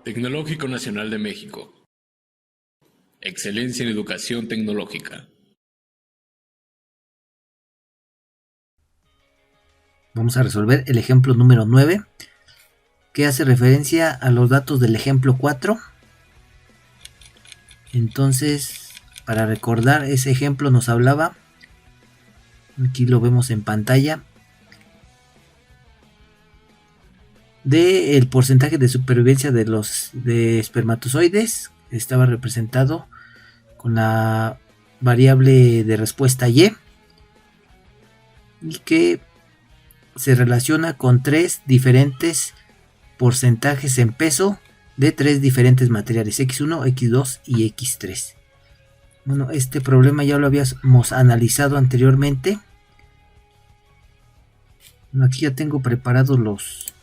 Tecnológico Nacional de México. Excelencia en educación tecnológica. Vamos a resolver el ejemplo número 9, que hace referencia a los datos del ejemplo 4. Entonces, para recordar, ese ejemplo nos hablaba, aquí lo vemos en pantalla, del porcentaje de supervivencia de los espermatozoides. Estaba representado con la variable de respuesta Y, y que se relaciona con 3 diferentes porcentajes en peso de 3 diferentes materiales, X1, X2 y X3. Bueno, este problema ya lo habíamos analizado anteriormente. Bueno, aquí ya tengo preparados los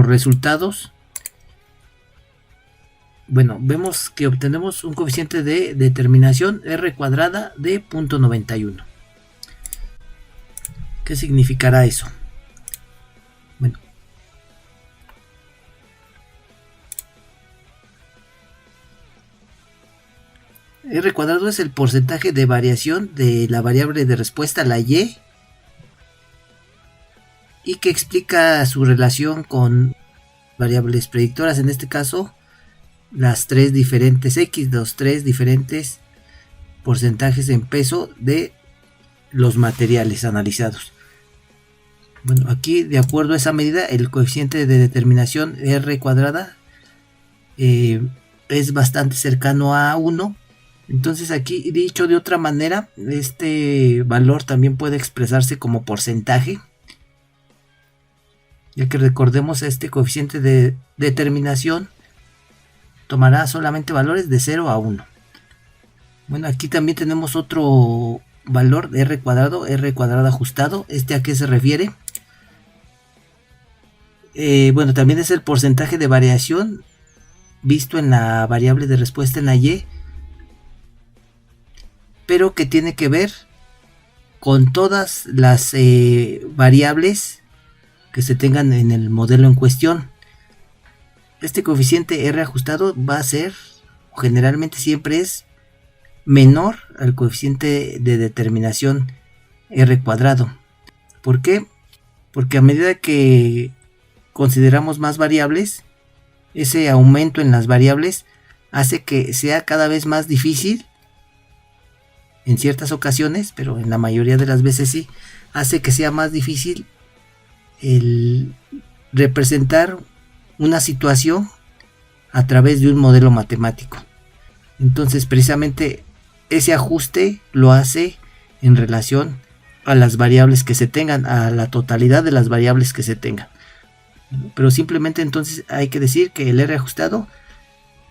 resultados. Bueno, vemos que obtenemos un coeficiente de determinación R cuadrada de 0.91. ¿Qué significará eso? Bueno, R cuadrado es el porcentaje de variación de la variable de respuesta, la Y, y que explica su relación con variables predictoras, en este caso las 3 diferentes X, los 3 diferentes porcentajes en peso de los materiales analizados. Bueno, aquí de acuerdo a esa medida el coeficiente de determinación R cuadrada es bastante cercano a 1. Entonces aquí, dicho de otra manera, este valor también puede expresarse como porcentaje, ya que recordemos, este coeficiente de determinación tomará solamente valores de 0 a 1. Bueno, aquí también tenemos otro valor de R cuadrado ajustado. ¿A qué se refiere? Bueno, también es el porcentaje de variación visto en la variable de respuesta en la Y, pero que tiene que ver con todas las variables que se tengan en el modelo en cuestión. Este coeficiente R ajustado va a ser, generalmente siempre es, menor al coeficiente de determinación R cuadrado. ¿Por qué? Porque a medida que consideramos más variables, ese aumento en las variables hace que sea cada vez más difícil, en ciertas ocasiones, pero en la mayoría de las veces sí, hace que sea más difícil el representar una situación a través de un modelo matemático. Entonces, precisamente ese ajuste lo hace en relación a las variables que se tengan, a la totalidad de las variables que se tengan. Pero simplemente entonces hay que decir que el R ajustado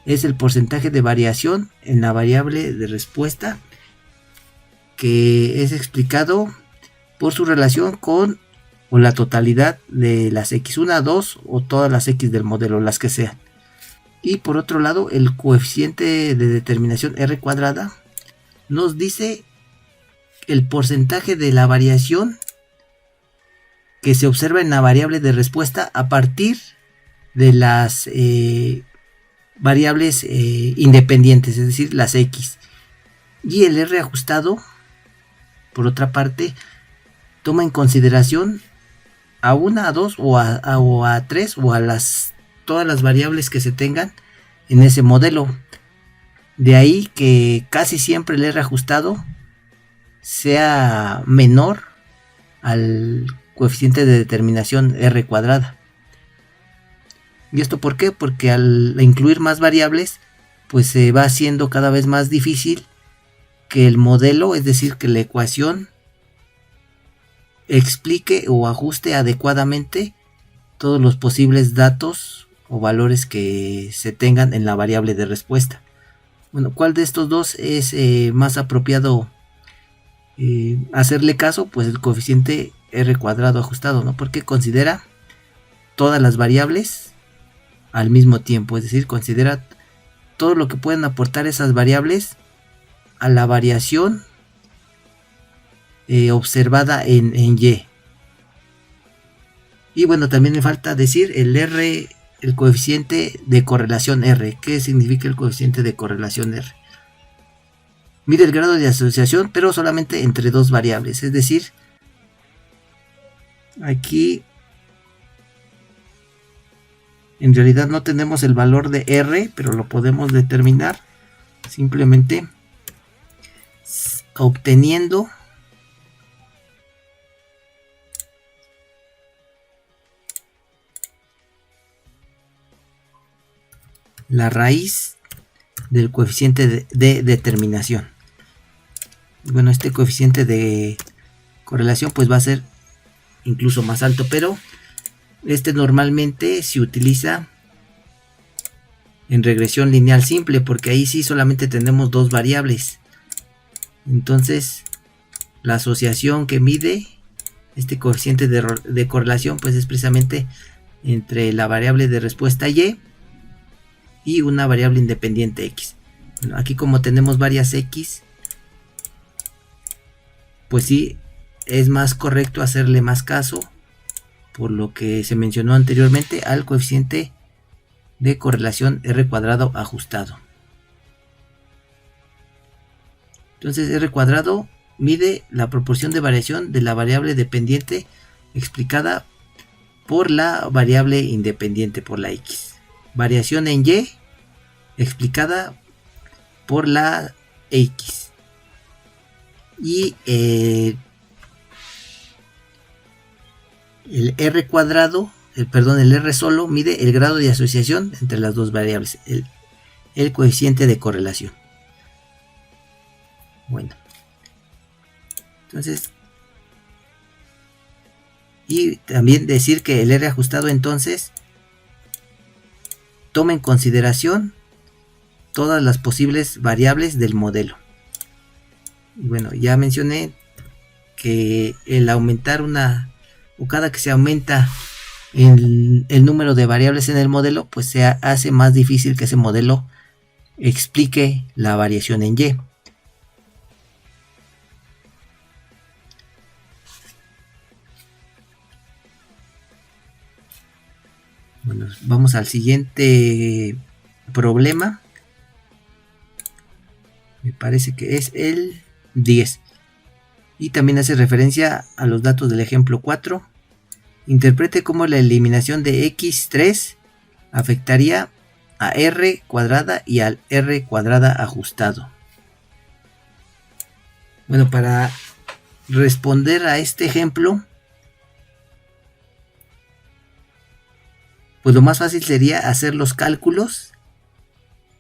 es el porcentaje de variación en la variable de respuesta, que es explicado por su relación con la totalidad de las X1, 2 o todas las X del modelo, las que sean. Y por otro lado, el coeficiente de determinación R cuadrada nos dice el porcentaje de la variación que se observa en la variable de respuesta a partir de las variables independientes, es decir, las X. Y el R ajustado, por otra parte, toma en consideración a 1, a 2 o a 3 o a todas las variables que se tengan en ese modelo. De ahí que casi siempre el R ajustado sea menor al coeficiente de determinación R cuadrada. ¿Y esto por qué? Porque al incluir más variables, pues se va haciendo cada vez más difícil que el modelo, es decir, que la ecuación explique o ajuste adecuadamente todos los posibles datos o valores que se tengan en la variable de respuesta. Bueno, ¿cuál de estos dos es más apropiado hacerle caso? Pues el coeficiente R cuadrado ajustado, ¿no? Porque considera todas las variables al mismo tiempo, es decir, considera todo lo que pueden aportar esas variables a la variación observada en Y. Y bueno, también me falta decir, el R el coeficiente de correlación R. ¿Qué significa el coeficiente de correlación R? Mide el grado de asociación, pero solamente entre dos variables. Es decir, aquí en realidad no tenemos el valor de R, pero lo podemos determinar simplemente obteniendo la raíz del coeficiente de determinación. Bueno, este coeficiente de correlación pues va a ser incluso más alto, pero este normalmente se utiliza en regresión lineal simple, porque ahí sí solamente tenemos dos variables. Entonces la asociación que mide este coeficiente de correlación pues es precisamente entre la variable de respuesta y una variable independiente X. Bueno, aquí como tenemos varias X, pues sí es más correcto hacerle más caso, por lo que se mencionó anteriormente, al coeficiente de correlación R cuadrado ajustado. Entonces R cuadrado mide la proporción de variación de la variable dependiente explicada por la variable independiente, por la X. Variación en Y explicada por la X. Y el R cuadrado, el R solo mide el grado de asociación entre las dos variables, el coeficiente de correlación. Bueno, entonces, y también decir que el R ajustado entonces toma en consideración todas las posibles variables del modelo. Y bueno, ya mencioné que el aumentar o cada que se aumenta el número de variables en el modelo, pues se hace más difícil que ese modelo explique la variación en Y. Bueno, vamos al siguiente problema. Me parece que es el 10. Y también hace referencia a los datos del ejemplo 4. Interprete cómo la eliminación de x3 afectaría a r cuadrada y al r cuadrada ajustado. Bueno, para responder a este ejemplo, pues lo más fácil sería hacer los cálculos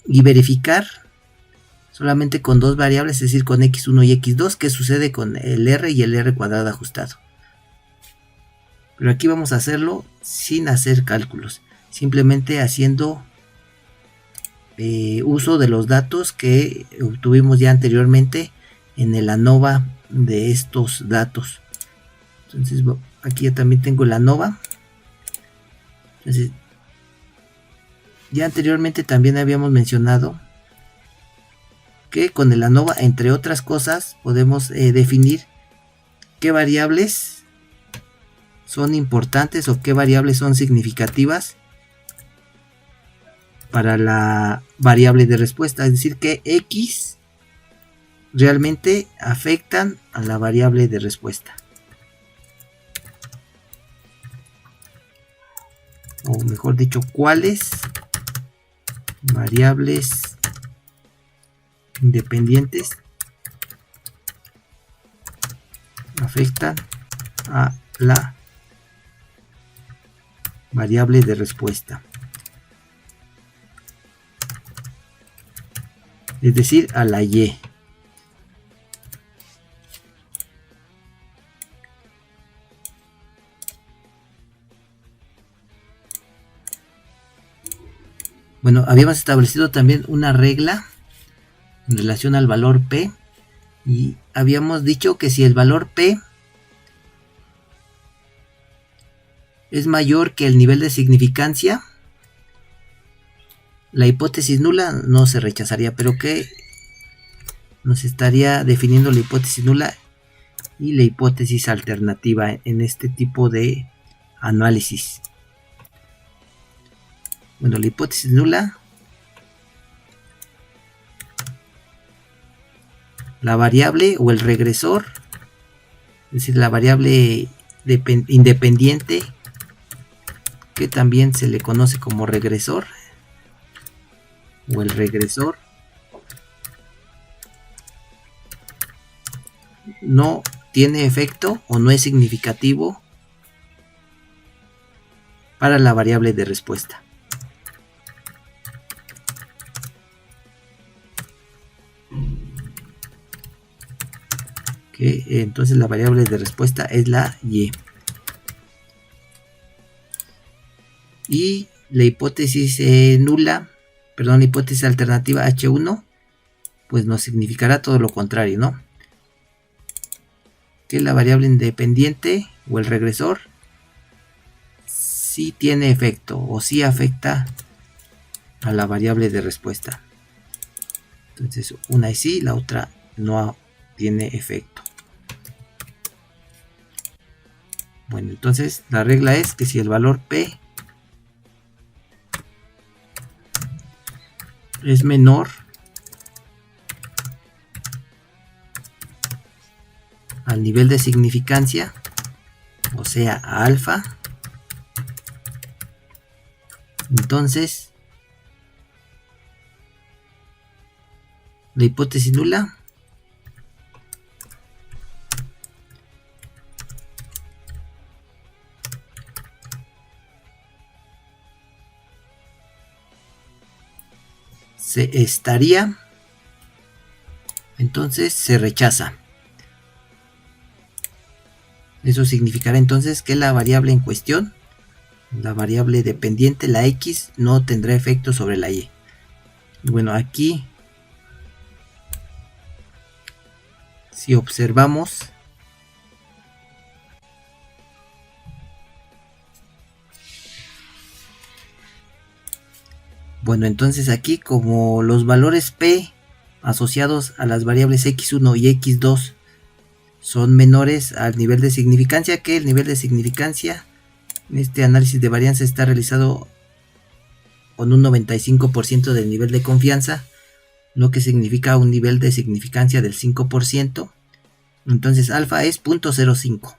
y verificar solamente con dos variables, es decir, con x1 y x2, qué sucede con el r y el r cuadrado ajustado. Pero aquí vamos a hacerlo sin hacer cálculos, simplemente haciendo uso de los datos que obtuvimos ya anteriormente en el ANOVA de estos datos. Entonces aquí ya también tengo el ANOVA. Entonces, ya anteriormente también habíamos mencionado que con el ANOVA, entre otras cosas, podemos definir qué variables son importantes o qué variables son significativas para la variable de respuesta, es decir, que X realmente afectan a la variable de respuesta. O mejor dicho, cuáles variables independientes afectan a la variable de respuesta, es decir, a la Y. Bueno, habíamos establecido también una regla en relación al valor P y habíamos dicho que si el valor P es mayor que el nivel de significancia, la hipótesis nula no se rechazaría, pero que nos estaría definiendo la hipótesis nula y la hipótesis alternativa en este tipo de análisis. Bueno, la hipótesis nula, la variable o el regresor, es decir, la variable independiente, que también se le conoce como regresor, o el regresor, no tiene efecto o no es significativo para la variable de respuesta. Entonces la variable de respuesta es la y. Y la hipótesis nula, perdón, la hipótesis alternativa H1, pues nos significará todo lo contrario, ¿no? Que la variable independiente o el regresor sí tiene efecto o sí afecta a la variable de respuesta. Entonces una es sí, la otra no tiene efecto. Bueno, entonces la regla es que si el valor P es menor al nivel de significancia, o sea, a alfa, entonces la hipótesis nula entonces se rechaza. Eso significará entonces que la variable en cuestión, la variable dependiente, la X, no tendrá efecto sobre la Y. Bueno, aquí, si observamos, bueno, entonces aquí como los valores P asociados a las variables X1 y X2 son menores al nivel de significancia, que el nivel de significancia en este análisis de varianza está realizado con un 95% del nivel de confianza, lo que significa un nivel de significancia del 5%. Entonces alfa es 0.05.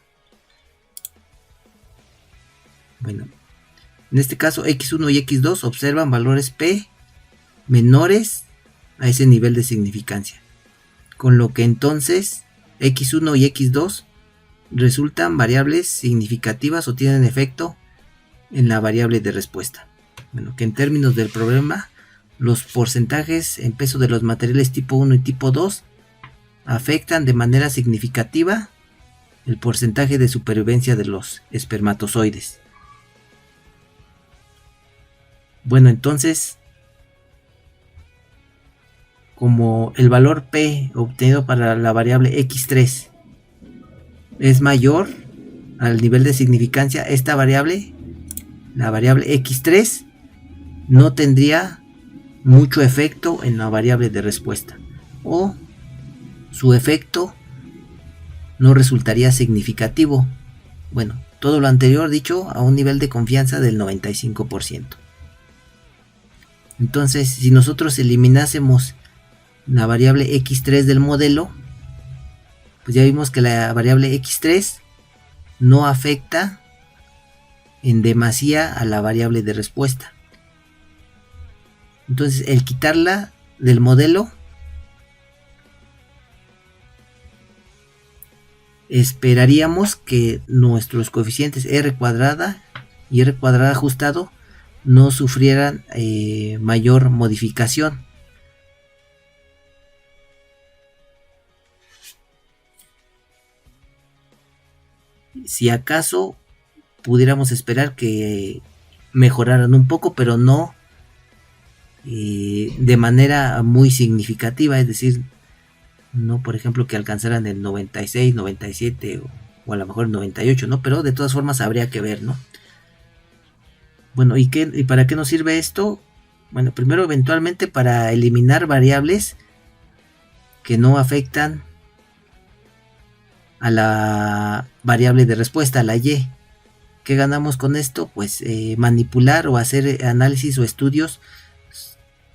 Bueno, en este caso X1 y X2 observan valores P menores a ese nivel de significancia, con lo que entonces X1 y X2 resultan variables significativas o tienen efecto en la variable de respuesta. Bueno, que en términos del problema, los porcentajes en peso de los materiales tipo 1 y tipo 2 afectan de manera significativa el porcentaje de supervivencia de los espermatozoides. Bueno, entonces, como el valor P obtenido para la variable X3 es mayor al nivel de significancia, esta variable, la variable X3, no tendría mucho efecto en la variable de respuesta, o su efecto no resultaría significativo. Bueno, todo lo anterior dicho a un nivel de confianza del 95%. Entonces, si nosotros eliminásemos la variable X3 del modelo, pues ya vimos que la variable X3 no afecta en demasía a la variable de respuesta. Entonces, el quitarla del modelo, esperaríamos que nuestros coeficientes R cuadrada y R cuadrada ajustado no sufrieran mayor modificación. Si acaso pudiéramos esperar que mejoraran un poco, pero no de manera muy significativa, es decir, no por ejemplo que alcanzaran el 96, 97 o a lo mejor el 98, ¿no? Pero de todas formas habría que ver, ¿no? Bueno, ¿y para qué nos sirve esto? Bueno, primero eventualmente para eliminar variables que no afectan a la variable de respuesta, a la Y. ¿Qué ganamos con esto? Pues manipular o hacer análisis o estudios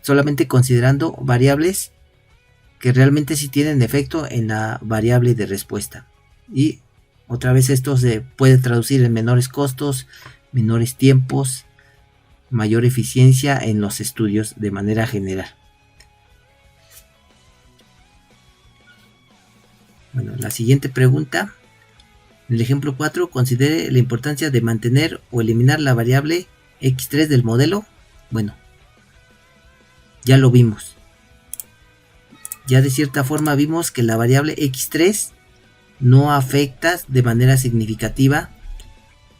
solamente considerando variables que realmente sí tienen efecto en la variable de respuesta. Y otra vez esto se puede traducir en menores costos, menores tiempos, mayor eficiencia en los estudios de manera general. Bueno, la siguiente pregunta. En el ejemplo 4, considere la importancia de mantener o eliminar la variable x3 del modelo. Bueno, ya lo vimos. Ya de cierta forma vimos que la variable x3 no afecta de manera significativa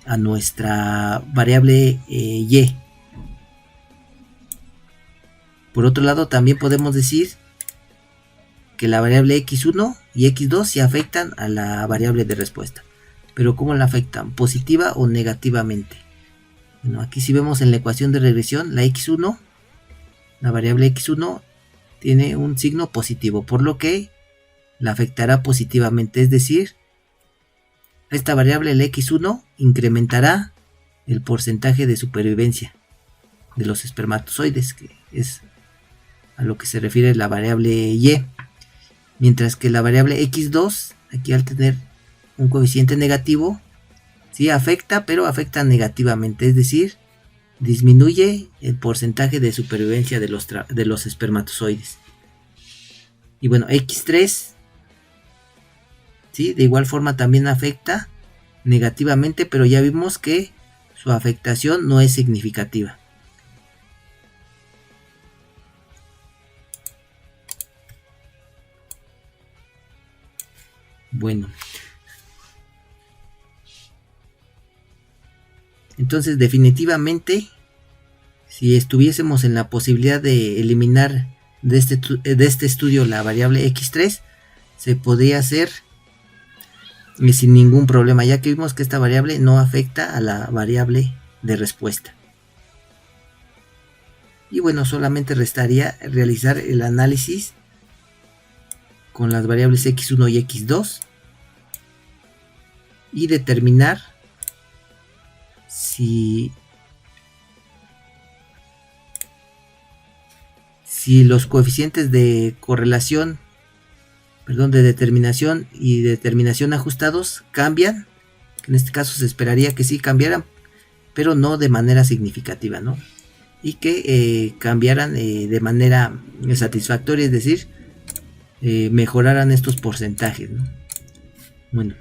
a nuestra variable y. Por otro lado, también podemos decir que la variable x1 y x2 sí afectan a la variable de respuesta. Pero ¿cómo la afectan? ¿Positiva o negativamente? Bueno, aquí si vemos en la ecuación de regresión, la x1, la variable x1 tiene un signo positivo, por lo que la afectará positivamente. Es decir, esta variable, el x1, incrementará el porcentaje de supervivencia de los espermatozoides, que es a lo que se refiere la variable y. Mientras que la variable x2, aquí al tener un coeficiente negativo, sí afecta, pero afecta negativamente, es decir, disminuye el porcentaje de supervivencia de los espermatozoides. Y bueno, x3, ¿sí? De igual forma también afecta negativamente, pero ya vimos que su afectación no es significativa. Bueno, entonces definitivamente, si estuviésemos en la posibilidad de eliminar de este estudio la variable x3, se podría hacer sin ningún problema, ya que vimos que esta variable no afecta a la variable de respuesta. Y bueno, solamente restaría realizar el análisis con las variables x1 y x2 y determinar si los coeficientes de correlación, de determinación y determinación ajustados cambian. En este caso se esperaría que sí cambiaran, pero no de manera significativa, ¿no? Y que cambiaran de manera satisfactoria, es decir, mejoraran estos porcentajes, ¿no? Bueno.